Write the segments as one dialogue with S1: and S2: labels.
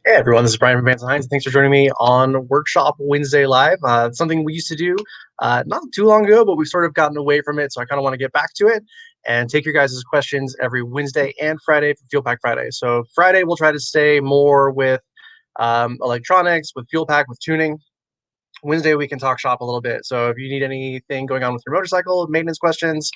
S1: Hey everyone, this is Bryan from Vance Hines. Thanks for joining me on Workshop Wednesday Live. Something we used to do not too long ago, but we've sort of gotten away from it. So I kind of want to get back to it and take your guys' questions every Wednesday and Friday for Fuel Pack Friday. So Friday, we'll try to stay more with electronics, with Fuel Pack, with tuning. Wednesday, we can talk shop a little bit. So if you need anything going on with your motorcycle, maintenance questions,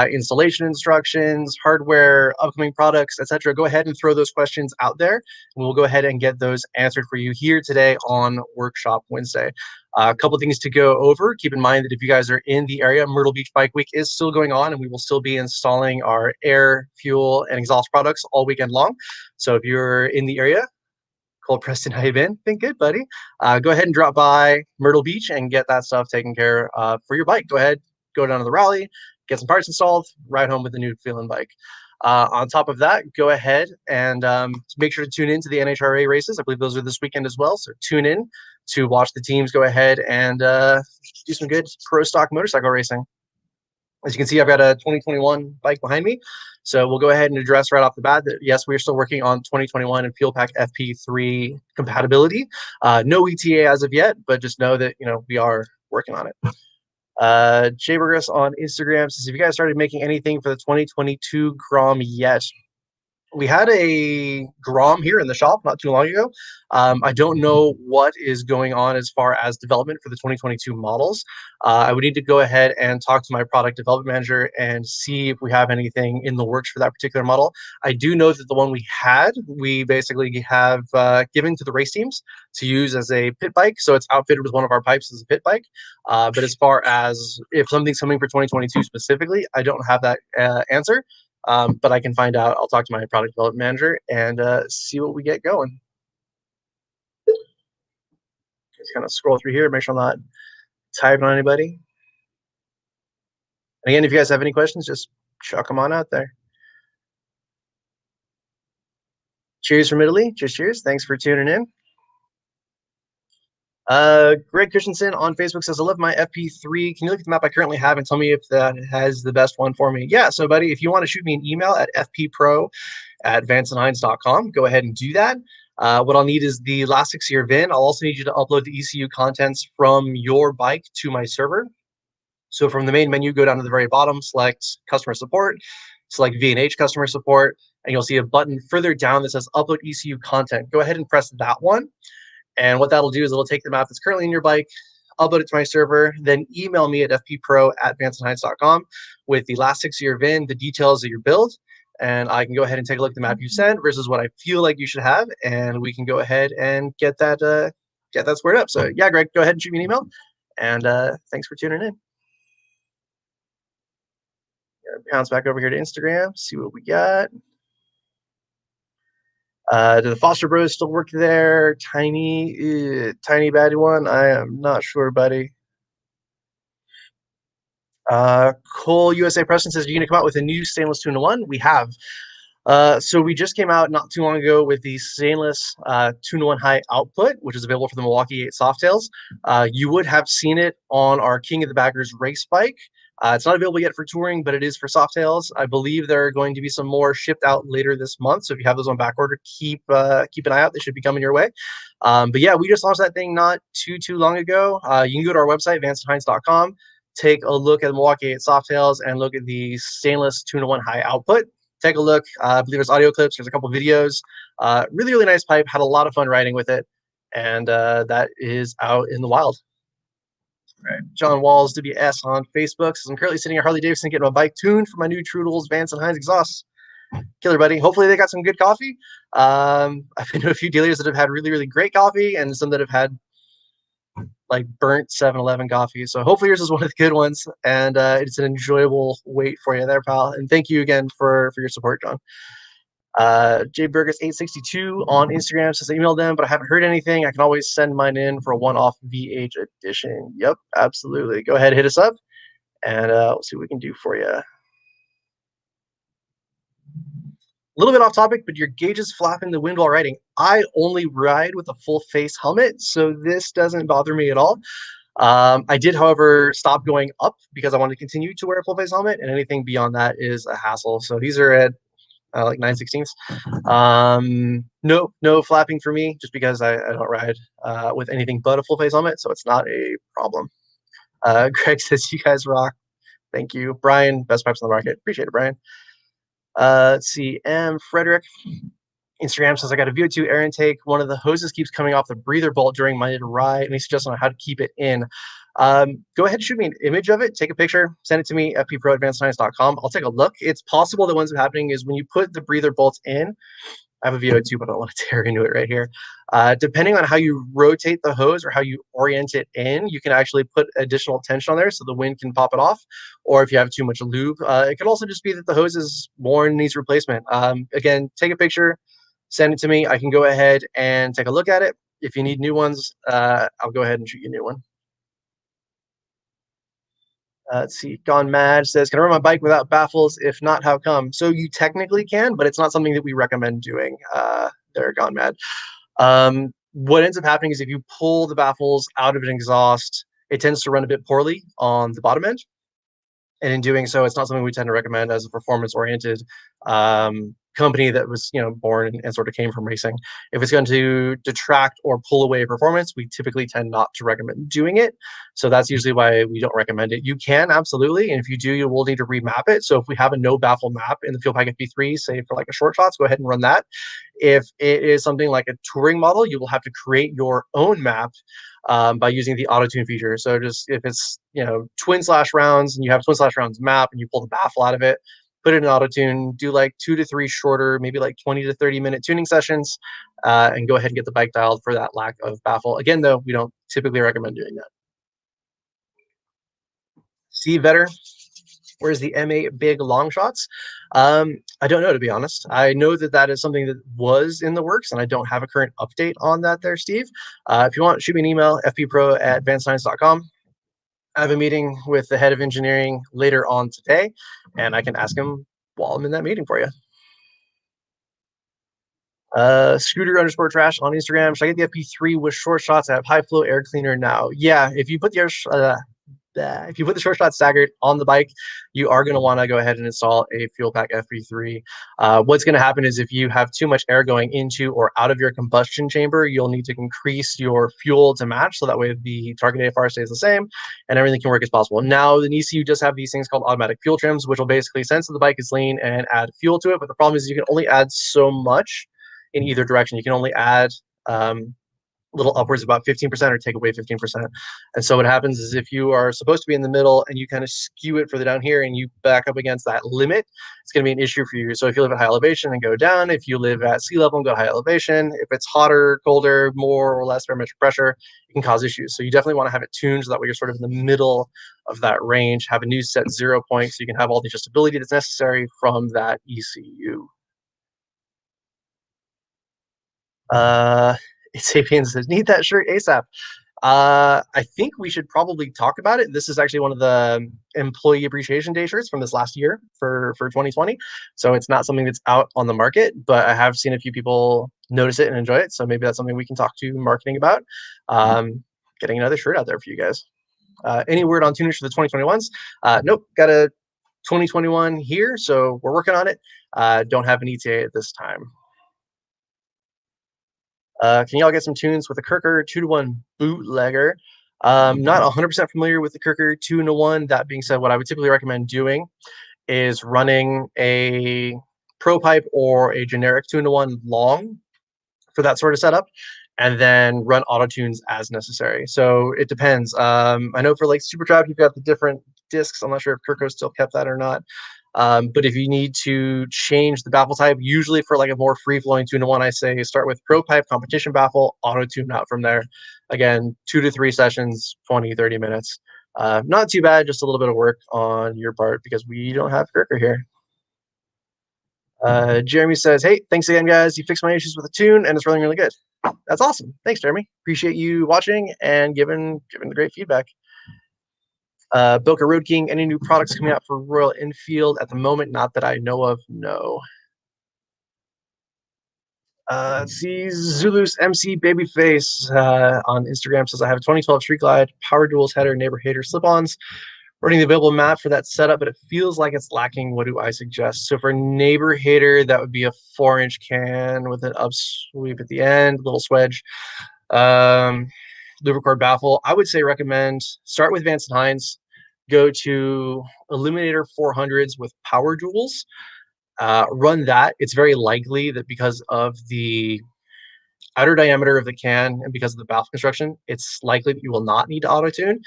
S1: installation instructions, hardware, upcoming products, etc., go ahead and throw those questions out there, and we'll go ahead and get those answered for you here today on Workshop Wednesday. A couple things to go over. Keep in mind that if you guys are in the area, Myrtle Beach Bike Week is still going on, and we will still be installing our air, fuel, and exhaust products all weekend long. So if you're in the area, Cole Preston, how you been? Been good, buddy. Go ahead and drop by Myrtle Beach and get that stuff taken care of for your bike. Go ahead, go down to the rally, get some parts installed, ride home with a new feeling bike. On top of that, go ahead and make sure to tune in to the NHRA races. I believe those are this weekend as well. So tune in to watch the teams go ahead and do some good pro stock motorcycle racing. As you can see, I've got a 2021 bike behind me. So we'll go ahead and address right off the bat that, yes, we're still working on 2021 and Fuel Pack FP3 compatibility. No ETA as of yet, but just know that, we are working on it. Jay Burgess on Instagram says, have you guys started making anything for the 2022 Grom yet? We had a Grom here in the shop not too long ago. I don't know what is going on as far as development for the 2022 models. I would need to go ahead and talk to my product development manager and see if we have anything in the works for that particular model. I do know that the one we had, we basically have given to the race teams to use as a pit bike. So it's outfitted with one of our pipes as a pit bike. But as far as if something's coming for 2022 specifically, I don't have that answer. But I can find out. I'll talk to my product development manager and see what we get going. Just kind of scroll through here, make sure I'm not typing on anybody. And again, if you guys have any questions, just chuck them on out there. Cheers from Italy. Just cheers. Thanks for tuning in. Greg Christensen on Facebook says, I love my FP3. Can you look at the map I currently have and tell me if that has the best one for me? Yeah, so buddy, if you want to shoot me an email at fppro@vanceandhines.com, go ahead and do that. What I'll need is the last 6-year VIN. I'll also need you to upload the ECU contents from your bike to my server. So from the main menu, go down to the very bottom, select customer support, select V&H customer support, and you'll see a button further down that says upload ECU content. Go ahead and press that one. And what that'll do is it'll take the map that's currently in your bike, upload it to my server, then email me at fppro@vanceandhines.com with the last 6-year VIN, the details of your build, and I can go ahead and take a look at the map you sent versus what I feel like you should have, and we can go ahead and get that squared up. So yeah, Greg, go ahead and shoot me an email, and thanks for tuning in. Bounce back over here to Instagram, see what we got. Do the Foster Bros still work there? Tiny baddie one. I am not sure, buddy. Cole USA Preston says, you're going to come out with a new stainless 2-in-1? We have. So we just came out not too long ago with the stainless 2-in-1 high output, which is available for the Milwaukee 8 Softails. You would have seen it on our King of the Baggers race bike. It's not available yet for touring, but it is for Softails. I believe there are going to be some more shipped out later this month. So if you have those on back order, keep an eye out. They should be coming your way. But yeah, we just launched that thing not too long ago. You can go to our website, vanceandhines.com, take a look at the Milwaukee 8 Softails and look at the stainless 2-in-1 high output. Take a look. I believe there's audio clips. There's a couple videos. Really, really nice pipe. Had a lot of fun riding with it. And that is out in the wild. Right. John Walls, WS on Facebook says, I'm currently sitting at Harley Davidson getting my bike tuned for my new Trudels Vance and Hines exhaust. Killer, buddy. Hopefully they got some good coffee. I've been to a few dealers that have had really, really great coffee and some that have had like burnt 7-Eleven coffee. So hopefully yours is one of the good ones. And it's an enjoyable wait for you there, pal. And thank you again for your support, John. Jay Burgess 862 on Instagram says I emailed them, but I haven't heard anything. I can always send mine in for a one-off VH edition. Yep, absolutely. Go ahead, hit us up, and we'll see what we can do for you. A little bit off topic, but your gauges flap in the wind while riding. I only ride with a full face helmet, so this doesn't bother me at all. I did, however, stop going up because I wanted to continue to wear a full face helmet, and anything beyond that is a hassle. So these are at like 9/16. No flapping for me, just because I don't ride with anything but a full face helmet, so it's not a problem. Greg says you guys rock. Thank you, Brian. Best pipes on the market. Appreciate it, Brian. Let's see. Frederick. Instagram says I got a VO2 air intake. One of the hoses keeps coming off the breather bolt during my ride. Any suggestions on how to keep it in? Go ahead, shoot me an image of it, take a picture, send it to me, fppro@vancehines.com. I'll take a look. It's possible that what's happening is when you put the breather bolts in, I have a VO2, but I don't want to tear into it right here. Depending on how you rotate the hose or how you orient it in, you can actually put additional tension on there so the wind can pop it off. Or if you have too much lube, it could also just be that the hose is worn and needs replacement. Again, take a picture, send it to me. I can go ahead and take a look at it. If you need new ones, I'll go ahead and shoot you a new one. Let's see. Gone Mad says, "Can I ride my bike without baffles? If not, how come?" So you technically can, but it's not something that we recommend doing. They're Gone Mad. What ends up happening is if you pull the baffles out of an exhaust, it tends to run a bit poorly on the bottom end. And in doing so, it's not something we tend to recommend as a performance-oriented company that was, born and sort of came from racing. If it's going to detract or pull away performance, we typically tend not to recommend doing it. So that's usually why we don't recommend it. You can absolutely, and if you do, you will need to remap it. So if we have a no baffle map in the Fuel Pack FP3, say for like a short shots, go ahead and run that. If it is something like a touring model, you will have to create your own map by using the auto tune feature. So just if it's twin slash rounds and you have twin slash rounds map and you pull the baffle out of it, put it in auto tune, do like 2 to 3 shorter, maybe like 20 to 30-minute tuning sessions, and go ahead and get the bike dialed for that lack of baffle. Again, though, we don't typically recommend doing that. Steve Vetter, where's the M8 big long shots? I don't know, to be honest. I know that is something that was in the works, and I don't have a current update on that there, Steve. If you want, shoot me an email, fppro@vancehines.com. I have a meeting with the head of engineering later on today, and I can ask him while I'm in that meeting for you. Scooter underscore trash on Instagram. Should I get the FP3 with short shots? I have high flow air cleaner now. Yeah, if you put the short shot staggered on the bike, you are going to want to go ahead and install a Fuel Pack FP3. What's going to happen is if you have too much air going into or out of your combustion chamber, you'll need to increase your fuel to match, so that way the target AFR stays the same and everything can work as possible. Now, the ECU does have these things called automatic fuel trims, which will basically sense that the bike is lean and add fuel to it. But the problem is you can only add so much in either direction. You can only add little upwards about 15% or take away 15%. And so what happens is if you are supposed to be in the middle and you kind of skew it further down here and you back up against that limit, it's going to be an issue for you. So if you live at high elevation and go down, if you live at sea level and go high elevation, if it's hotter, colder, more or less barometric pressure, it can cause issues. So you definitely want to have it tuned so that way you're sort of in the middle of that range. Have a new set 0 point so you can have all the adjustability that's necessary from that ECU. Sapien says, need that shirt ASAP. I think we should probably talk about it. This is actually one of the Employee Appreciation Day shirts from this last year for 2020. So it's not something that's out on the market, but I have seen a few people notice it and enjoy it. So maybe that's something we can talk to marketing about. Getting another shirt out there for you guys. Any word on tuners for the 2021s? Nope, got a 2021 here, so we're working on it. Don't have an ETA at this time. Can y'all get some tunes with a Kirker 2-to-1 bootlegger? Not 100% familiar with the Kirker 2-to-1. That being said, what I would typically recommend doing is running a Pro Pipe or a generic 2-to-1 long for that sort of setup, and then run auto tunes as necessary. So it depends. I know for like Super Trap, you've got the different discs. I'm not sure if Kirko still kept that or not. But if you need to change the baffle type, usually for like a more free-flowing 2-to-1, I say start with Pro Pipe, competition baffle, auto tune out from there. Again, 2 to 3 sessions, 20, 30 minutes. Not too bad, just a little bit of work on your part because we don't have Kirker here. Jeremy says, hey, thanks again, guys. You fixed my issues with the tune, and it's running really good. That's awesome. Thanks, Jeremy. Appreciate you watching and giving the great feedback. Boca Road King, any new products coming out for Royal Enfield at the moment? Not that I know of, no. See, Zulus MC Babyface on Instagram says, I have a 2012 Street Glide, Power Duels header, neighbor hater slip-ons. running the available map for that setup, but it feels like it's lacking. What do I suggest? So for neighbor hater, that would be a 4-inch can with an upsweep at the end, little swedge. Lubricord baffle. I would say recommend start with Vance Hines, go to Eliminator 400s with power jewels. Run that. It's very likely that because of the outer diameter of the can and because of the baffle construction, it's likely that you will not need to auto tune.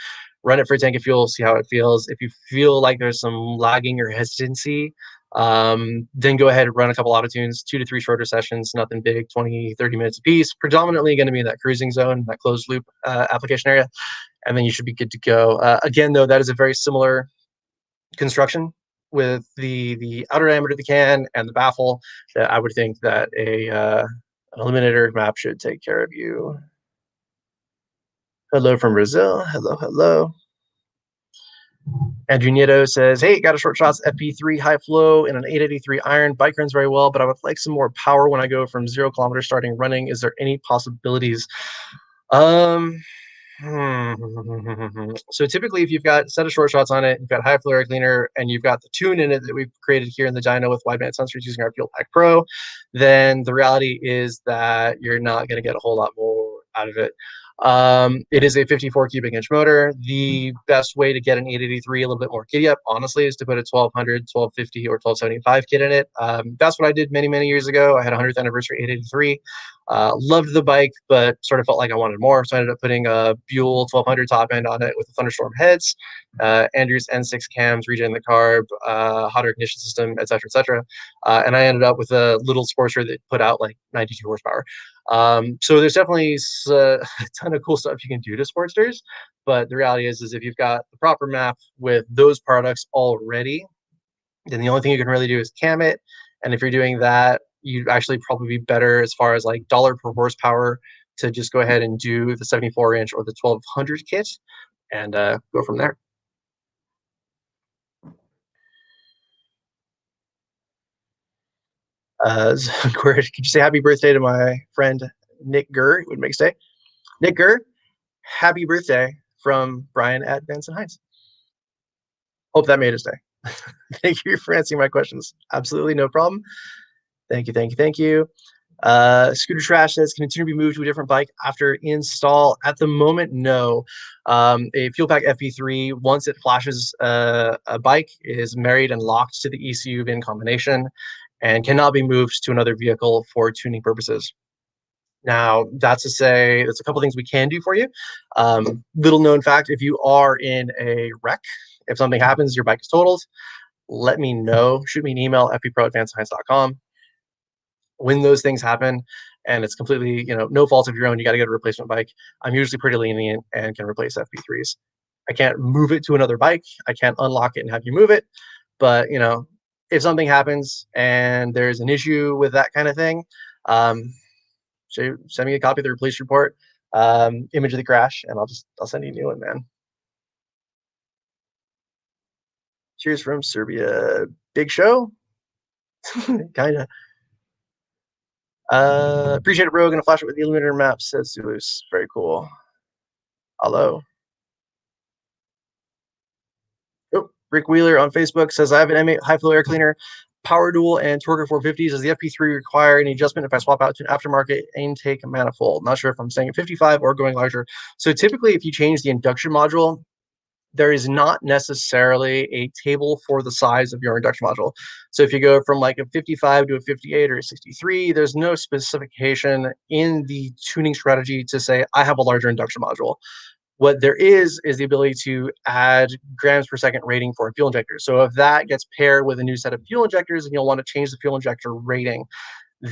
S1: Run it for a tank of fuel, see how it feels. If you feel like there's some lagging or hesitancy, then go ahead and run a couple auto tunes, 2 to 3 shorter sessions, nothing big, 20, 30 minutes a piece, predominantly going to be in that cruising zone, that closed loop application area, and then you should be good to go. Again, though, that is a very similar construction with the outer diameter of the can and the baffle that I would think that an eliminator map should take care of you. Hello from Brazil. Hello, hello. Andrew Nieto says, hey, got a short shots FP3 high flow and an 883 iron. Bike runs very well, but I would like some more power when I go from 0 kilometers starting running. Is there any possibilities? So typically, if you've got a set of short shots on it, you've got high flow air cleaner, and you've got the tune in it that we've created here in the dyno with wideband sensors using our Fuel Pack Pro, then the reality is that you're not going to get a whole lot more out of it. It is a 54 cubic inch motor. The best way to get an 883 a little bit more giddy up, honestly, is to put a 1200, 1250, or 1275 kit in it. That's what I did many, many years ago. I had a 100th anniversary 883. Loved the bike, but sort of felt like I wanted more. So I ended up putting a Buell 1200 top end on it with the Thunderstorm heads, Andrews N6 cams, regen the carb, hotter ignition system, etc., etc. And I ended up with a little Sporser that put out like 92 horsepower. So there's definitely a ton of cool stuff you can do to Sportsters, but the reality is if you've got the proper map with those products already, then the only thing you can really do is cam it. And if you're doing that, you'd actually probably be better as far as like dollar per horsepower to just go ahead and do the 74 inch or the 1200 kit and go from there. Could you say happy birthday to my friend Nick Gurr? It would make stay. Nick Gurr, happy birthday from Bryan at Vance Hines. Hope that made his day. Thank you for answering my questions. Absolutely no problem. Thank you, thank you, thank you. Scooter Trash says, can continue to be moved to a different bike after install? At the moment, no. A Fuel Pack FP3, once it flashes a bike, is married and locked to the ECU VIN combination and cannot be moved to another vehicle for tuning purposes. Now, that's to say, there's a couple things we can do for you. Little known fact, if you are in a wreck, if something happens, your bike is totaled, let me know. Shoot me an email, fppro@vancehines.com. When those things happen and it's completely, no fault of your own, you got to get a replacement bike. I'm usually pretty lenient and can replace FP3s. I can't move it to another bike. I can't unlock it and have you move it. But, if something happens and there's an issue with that kind of thing, so send me a copy of the police report, image of the crash, and I'll send you a new one, man. Cheers from Serbia. Big show? Kind of. Appreciate it, bro. Gonna flash it with the Illuminator map, says Zulus. Very cool. Hello. Oh, Rick Wheeler on Facebook says, I have an M8 high flow air cleaner, power dual, and Torque 450s. Does the FP3 require any adjustment if I swap out to an aftermarket intake manifold? Not sure if I'm saying at 55 or going larger. So typically, if you change the induction module, there is not necessarily a table for the size of your induction module. So if you go from like a 55 to a 58 or a 63, there's no specification in the tuning strategy to say, I have a larger induction module. What there is the ability to add grams per second rating for a fuel injector. So if that gets paired with a new set of fuel injectors, and you'll want to change the fuel injector rating.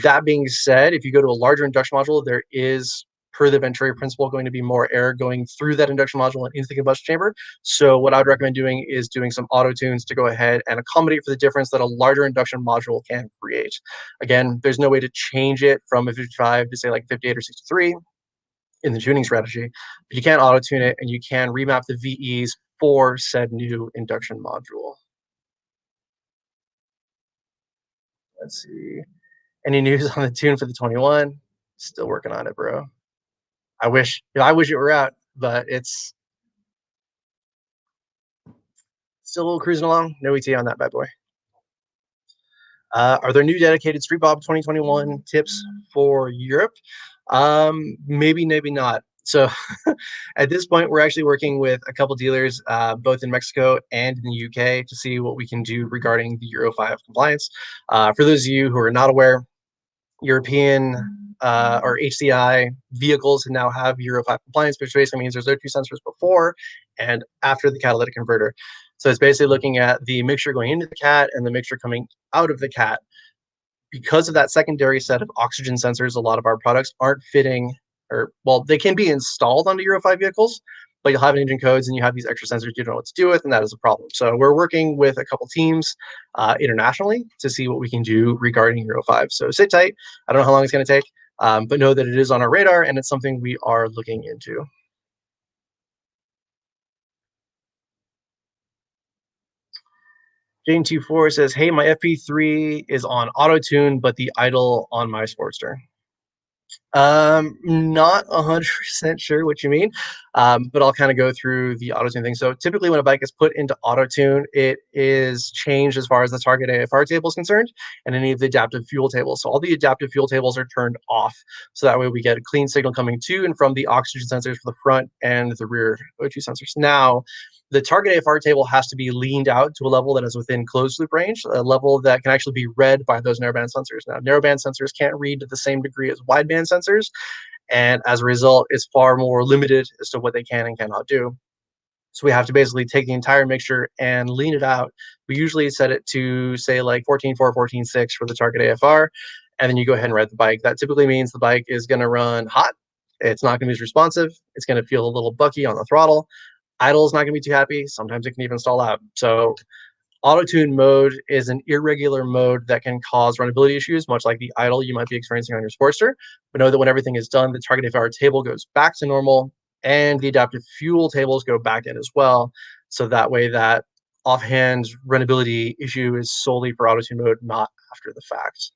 S1: That being said, if you go to a larger induction module, there is, per the Venturi principle, going to be more air going through that induction module and into the combustion chamber. So what I would recommend doing is doing some auto tunes to go ahead and accommodate for the difference that a larger induction module can create. Again, there's no way to change it from a 55 to say like 58 or 63 in the tuning strategy, but you can auto tune it and you can remap the VEs for said new induction module. Let's see. Any news on the tune for the 21? Still working on it, bro. I wish it were out, but it's Still cruising along. No ETA on that bad boy. Are there new dedicated Street Bob 2021 tips for Europe? Maybe, maybe not. So at this point, we're actually working with a couple dealers, both in Mexico and in the UK, to see what we can do regarding the Euro 5 compliance. For those of you who are not aware, European or HCI vehicles now have Euro 5 compliance, which basically means there's O2 sensors before and after the catalytic converter. So it's basically looking at the mixture going into the cat and the mixture coming out of the cat. Because of that secondary set of oxygen sensors, a lot of our products aren't fitting, or well, they can be installed onto Euro 5 vehicles, but you'll have engine codes and you have these extra sensors you don't know what to do with, and that is a problem. So we're working with a couple teams internationally to see what we can do regarding Euro 5. So sit tight. I don't know how long it's going to take, but know that it is on our radar and it's something we are looking into. Jane24 says, hey, my FP3 is on auto tune, but the idle on my Sportster. Not 100% sure what you mean, but I'll kind of go through the auto tune thing. So typically when a bike is put into auto tune, it is changed as far as the target AFR table is concerned and any of the adaptive fuel tables. So all the adaptive fuel tables are turned off. So that way we get a clean signal coming to and from the oxygen sensors for the front and the rear O2 sensors. Now, the target AFR table has to be leaned out to a level that is within closed loop range, a level that can actually be read by those narrowband sensors. Now, narrowband sensors can't read to the same degree as wideband sensors, and as a result, it's far more limited as to what they can and cannot do. So we have to basically take the entire mixture and lean it out. We usually set it to, say, like 14.4, 14.6 for the target AFR, and then you go ahead and ride the bike. That typically means the bike is going to run hot. It's not going to be as responsive. It's going to feel a little bucky on the throttle. Idle is not going to be too happy. Sometimes it can even stall out. So auto tune mode is an irregular mode that can cause runnability issues, much like the idle you might be experiencing on your Sportster. But know that when everything is done, the target AFR table goes back to normal and the adaptive fuel tables go back in as well. So that way that offhand runnability issue is solely for auto tune mode, not after the fact.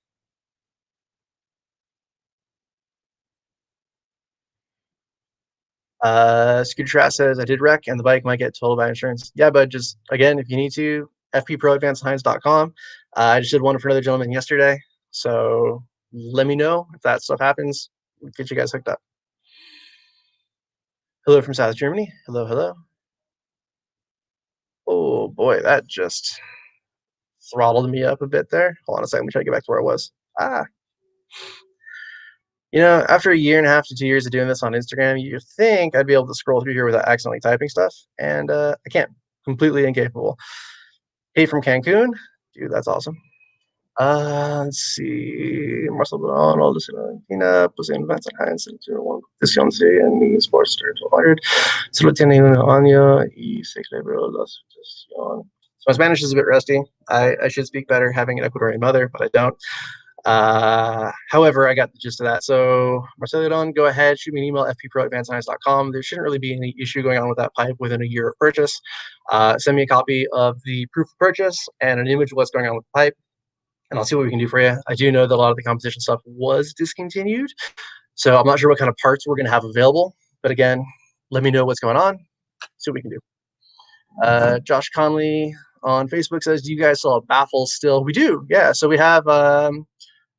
S1: Scooter Trash says, I did wreck and the bike might get totaled by insurance. Yeah, but just, again, if you need to, fpproadvancedhines.com. I just did one for another gentleman yesterday. So let me know if that stuff happens. We'll get you guys hooked up. Hello from South Germany. Hello, hello. Oh, boy, that just throttled me up a bit there. Hold on a second. Let me try to get back to where I was. After a year and a half to 2 years of doing this on Instagram, you think I'd be able to scroll through here without accidentally typing stuff, and I can't. Completely incapable. Hey, from Cancun, dude, that's awesome. Let's see. Marcel Donald, Argentina, puse en Vance Hines en una competición en mi Sporster 200. Solo tiene un año y se celebró la sucesión. So my Spanish is a bit rusty. I should speak better having an Ecuadorian mother, but I don't. However, I got the gist of that. So Marcelo Don, go ahead, shoot me an email, fppro@vancehinds.com. There shouldn't really be any issue going on with that pipe within a year of purchase. Send me a copy of the proof of purchase and an image of what's going on with the pipe, and I'll see what we can do for you. I do know that a lot of the competition stuff was discontinued, so I'm not sure what kind of parts we're going to have available. But again, let me know what's going on, see what we can do. Josh Conley on Facebook says, do you guys sell baffles still? We do, yeah. So we have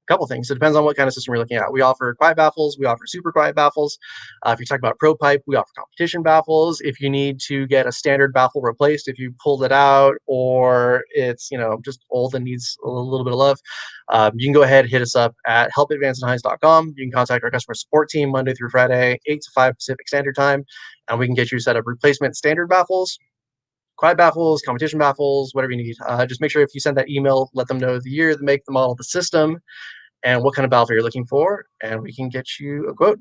S1: couple things. It depends on what kind of system you're looking at. We offer quiet baffles. We offer super quiet baffles. If you're talking about pro pipe, we offer competition baffles. If you need to get a standard baffle replaced, if you pulled it out or it's just old and needs a little bit of love, you can go ahead and hit us up at help@vanceandhines.com. You can contact our customer support team Monday through Friday, 8 to 5 Pacific Standard Time, and we can get you set up replacement standard baffles, quiet baffles, competition baffles, whatever you need. Just make sure if you send that email, let them know the year, the make, the model, the system, and what kind of baffle you're looking for, and we can get you a quote.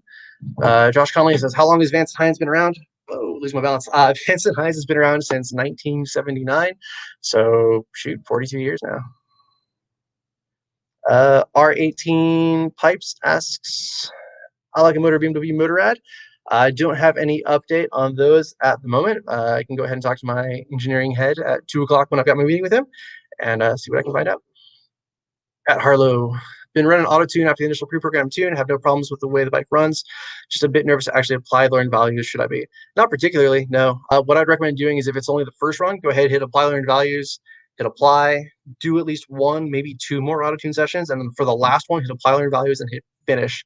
S1: Josh Conley says, how long has Vance Hines been around? Oh, lose my balance. Vance Hines has been around since 1979, so shoot, 42 years now. R18 Pipes asks, I like a motor BMW Motorrad. I don't have any update on those at the moment. I can go ahead and talk to my engineering head at 2 o'clock when I've got my meeting with him and see what I can find out. At Harlow Been running auto tune after the initial pre-programmed tune. Have no problems with the way the bike runs. Just a bit nervous to actually apply learned values. Should I be? Not particularly, no. What I'd recommend doing is if it's only the first run, go ahead, hit apply learned values, hit apply, do at least one, maybe two more auto tune sessions. And then for the last one, hit apply learned values and hit finish.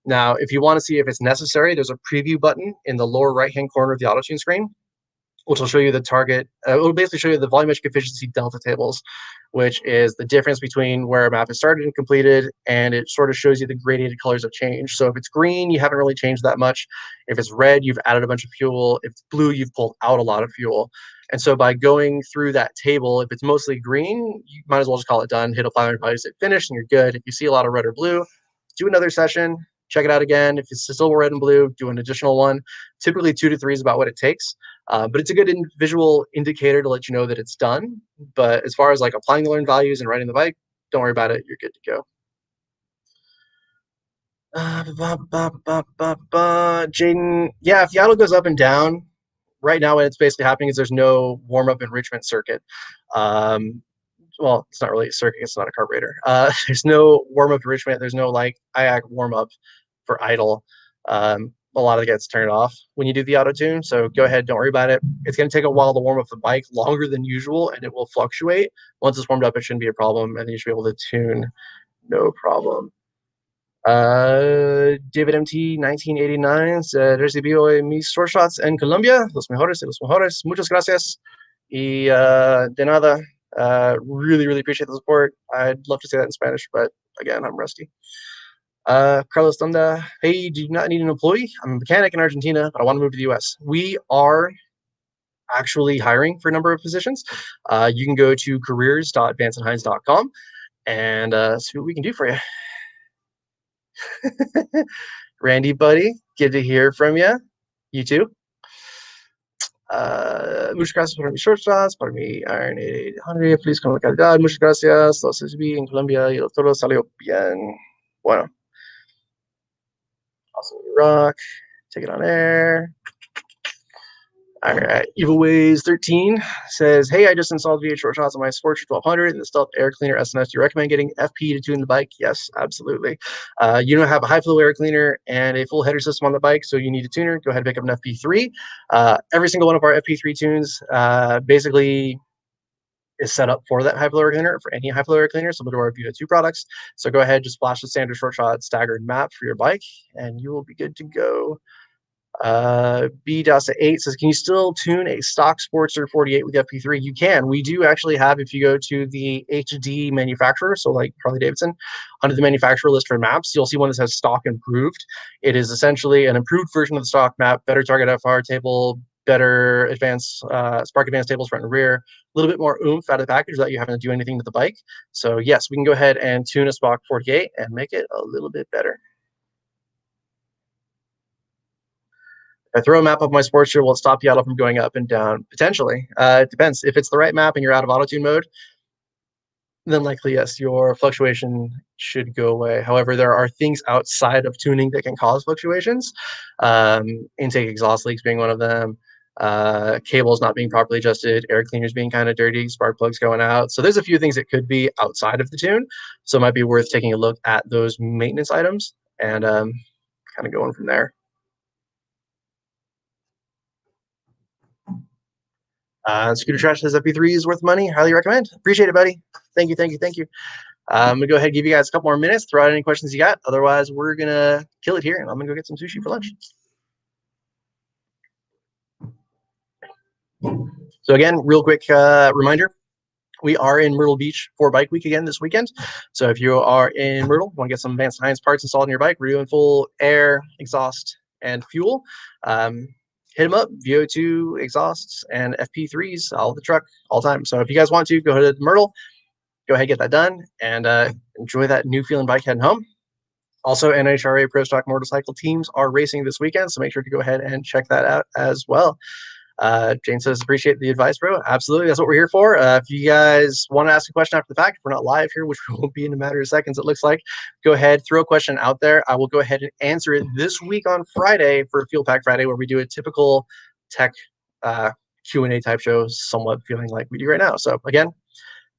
S1: Now, if you want to see if it's necessary, there's a preview button in the lower right-hand corner of the auto tune screen, which will show you the target. It will basically show you the volumetric efficiency delta tables, which is the difference between where a map is started and completed, and it sort of shows you the gradiated colors of change. So if it's green, you haven't really changed that much. If it's red, you've added a bunch of fuel. If it's blue, you've pulled out a lot of fuel. And so by going through that table, if it's mostly green, you might as well just call it done, hit apply and hit finish, and you're good. If you see a lot of red or blue, do another session, check it out again. If it's still red and blue, do an additional one. Typically 2 to 3 is about what it takes. But it's a good visual indicator to let you know that it's done. But as far as like applying the learned values and riding the bike, don't worry about it. You're good to go. Jaden, yeah, if the idle goes up and down, right now what it's basically happening is there's no warm-up enrichment circuit. Well, it's not really a circuit. It's not a carburetor. There's no warm-up enrichment. There's no like IAC warm-up for idle. A lot of it gets turned off when you do the auto tune. So go ahead, don't worry about it. It's going to take a while to warm up the bike, longer than usual, and it will fluctuate. Once it's warmed up, it shouldn't be a problem, and then you should be able to tune no problem. David MT 1989 said, recibió mis short shots en Colombia, los mejores de los mejores. Muchas gracias. Y de nada. Really, really appreciate the support. I'd love to say that in Spanish, but again, I'm rusty. Carlos Donda, hey, do you not need an employee? I'm a mechanic in Argentina, but I want to move to the US. We are actually hiring for a number of positions. You can go to careers.vancehines.com and see what we can do for you. Randy, buddy, good to hear from you. You too. Muchas gracias por mis short shots, para mi Iron 800. Please con la calidad. Muchas gracias. Los recibí en Colombia y todo salió bien. Bueno. Awesome rock. Take it on air. All right. Evil Ways 13 says, hey, I just installed V8 short shots on my Sporser 1200 and the Stealth Air Cleaner SNS. Do you recommend getting FP to tune the bike? Yes, absolutely. You don't have a high flow air cleaner and a full header system on the bike, so you need a tuner. Go ahead and pick up an FP3. Every single one of our FP3 tunes basically is set up for that high flow air cleaner, for any high flow air cleaner, similar to our VO2 products. So go ahead, just flash the standard short shot staggered map for your bike, and you will be good to go. B-8 says, can you still tune a stock Sporser 48 with FP3? You can. We do actually have, if you go to the HD manufacturer, so like Harley Davidson, under the manufacturer list for maps, you'll see one that says stock improved. It is essentially an improved version of the stock map, better target FR table, better advanced Spark advanced tables front and rear, a little bit more oomph out of the package without you having to do anything to the bike. So yes, we can go ahead and tune a stock 48 and make it a little bit better. If I throw a map up my Sportster, will it stop the auto from going up and down? Potentially. It depends. If it's the right map and you're out of auto tune mode, then likely yes, your fluctuation should go away. However, there are things outside of tuning that can cause fluctuations. Intake exhaust leaks being one of them. Cables not being properly adjusted, air cleaners being kind of dirty, spark plugs going out. So there's a few things that could be outside of the tune. So it might be worth taking a look at those maintenance items and kind of going from there. Scooter Trash says FP3 is worth money. Highly recommend. Appreciate it, buddy. Thank you, thank you, thank you. I'm going to go ahead and give you guys a couple more minutes. Throw out any questions you got. Otherwise, we're going to kill it here, and I'm going to go get some sushi for lunch. So again, real quick reminder, we are in Myrtle Beach for Bike Week again this weekend. So if you are in Myrtle, want to get some Vance Hines parts installed in your bike, we're doing full air, exhaust, and fuel. Hit them up, VO2 exhausts and FP3s, all the truck, all the time. So if you guys want to, go ahead to Myrtle, go ahead, get that done, and enjoy that new feeling bike heading home. Also, NHRA Pro Stock motorcycle teams are racing this weekend, so make sure to go ahead and check that out as well. Jane says, appreciate the advice, bro. Absolutely. That's what we're here for. If you guys want to ask a question after the fact, if we're not live here, which will be in a matter of seconds, it looks like, go ahead, throw a question out there. I will go ahead and answer it this week on Friday for Fuel Pack Friday, where we do a typical tech Q&A type show, somewhat feeling like we do right now. So again,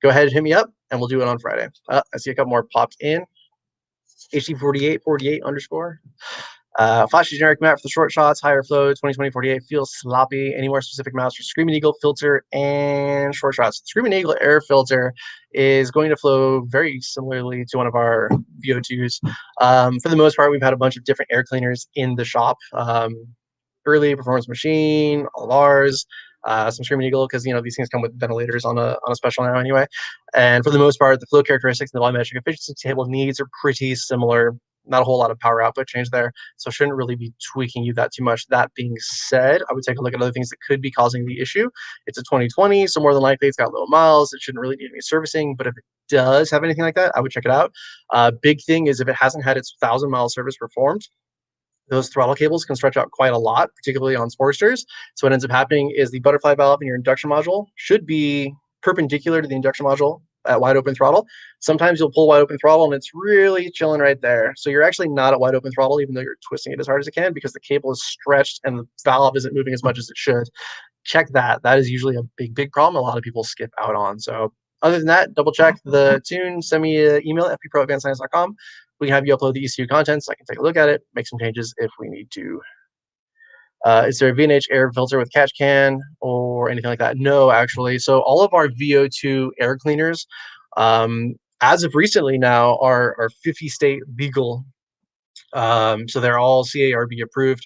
S1: go ahead and hit me up and we'll do it on Friday. I see a couple more popped in. HD4848 underscore. Flashy generic map for the short shots, higher flow, 2020-48 feels sloppy. Any more specific maps for Screaming Eagle filter and short shots? Screaming Eagle air filter is going to flow very similarly to one of our VO2s. For the most part, we've had a bunch of different air cleaners in the shop. Early Performance Machine, all of ours, some Screaming Eagle, because these things come with ventilators on a special now anyway. And for the most part, the flow characteristics and the volumetric efficiency table needs are pretty similar. Not a whole lot of power output change there, so shouldn't really be tweaking you that too much. That being said, I would take a look at other things that could be causing the issue. It's a 2020, so more than likely it's got low miles. It shouldn't really need any servicing, but if it does have anything like that, I would check it out. Big thing is if it hasn't had its 1,000-mile service performed, those throttle cables can stretch out quite a lot, particularly on Sporsters. So what ends up happening is the butterfly valve in your induction module should be perpendicular to the induction module at wide open throttle. Sometimes you'll pull wide open throttle and it's really chilling right there. So you're actually not at wide open throttle, even though you're twisting it as hard as it can, because the cable is stretched and the valve isn't moving as much as it should. Check that. That is usually a big problem a lot of people skip out on. So other than that, double check the tune, send me an email at fppro@vancehines.com. We can have you upload the ECU contents. I can take a look at it, make some changes if we need to. Is there a VNH air filter with catch can or anything like that? No, actually. So all of our VO2 air cleaners, as of recently now, are 50 state legal. So they're all CARB approved.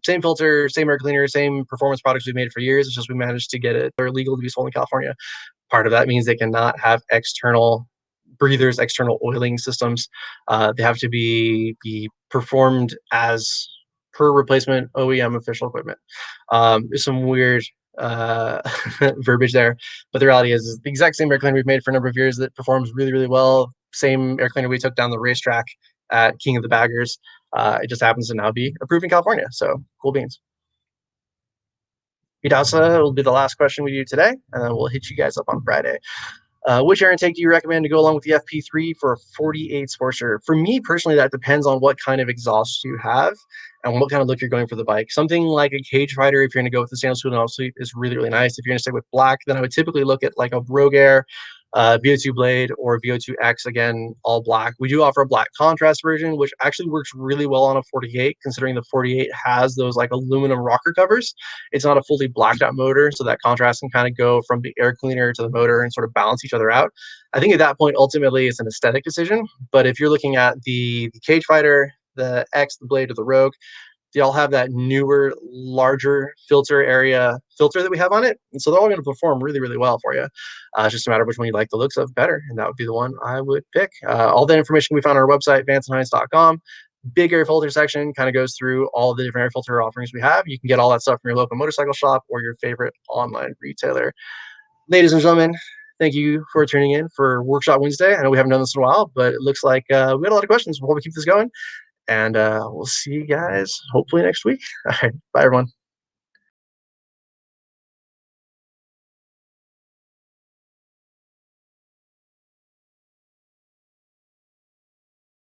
S1: Same filter, same air cleaner, same performance products we've made for years. It's just we managed to get it. They're legal to be sold in California. Part of that means they cannot have external breathers, external oiling systems. They have to be performed as per replacement OEM official equipment. There's some weird verbiage there, but the reality is the exact same air cleaner we've made for a number of years that performs really well. Same air cleaner we took down the racetrack at King of the Baggers. It just happens to now be approved in California. So cool beans. Vidasa will be the last question we do today, and then we'll hit you guys up on Friday. Which air intake do you recommend to go along with the FP3 for a 48 Sporser? For me personally, that depends on what kind of exhaust you have and what kind of look you're going for the bike. Something like a cage fighter, if you're going to go with the stainless steel and sweep, is really nice. If you're going to stick with black, then I would typically look at like a Rogue Air, VO2 Blade, or VO2X, again, all black. We do offer a black contrast version, which actually works really well on a 48, considering the 48 has those like aluminum rocker covers. It's not a fully blacked out motor, so that contrast can kind of go from the air cleaner to the motor and sort of balance each other out. I think at that point, ultimately, it's an aesthetic decision. But if you're looking at the cage fighter, the X, the Blade, or the Rogue, they all have that newer, larger filter that we have on it. And so they're all going to perform really well for you. It's just a matter of which one you like the looks of better. And that would be the one I would pick. All that information we found on our website, vancehines.com. Big air filter section kind of goes through all the different air filter offerings we have. You can get all that stuff from your local motorcycle shop or your favorite online retailer. Ladies and gentlemen, thank you for tuning in for Workshop Wednesday. I know we haven't done this in a while, but it looks like we had a lot of questions before we keep this going. And we'll see you guys hopefully next week. All right. Bye, everyone.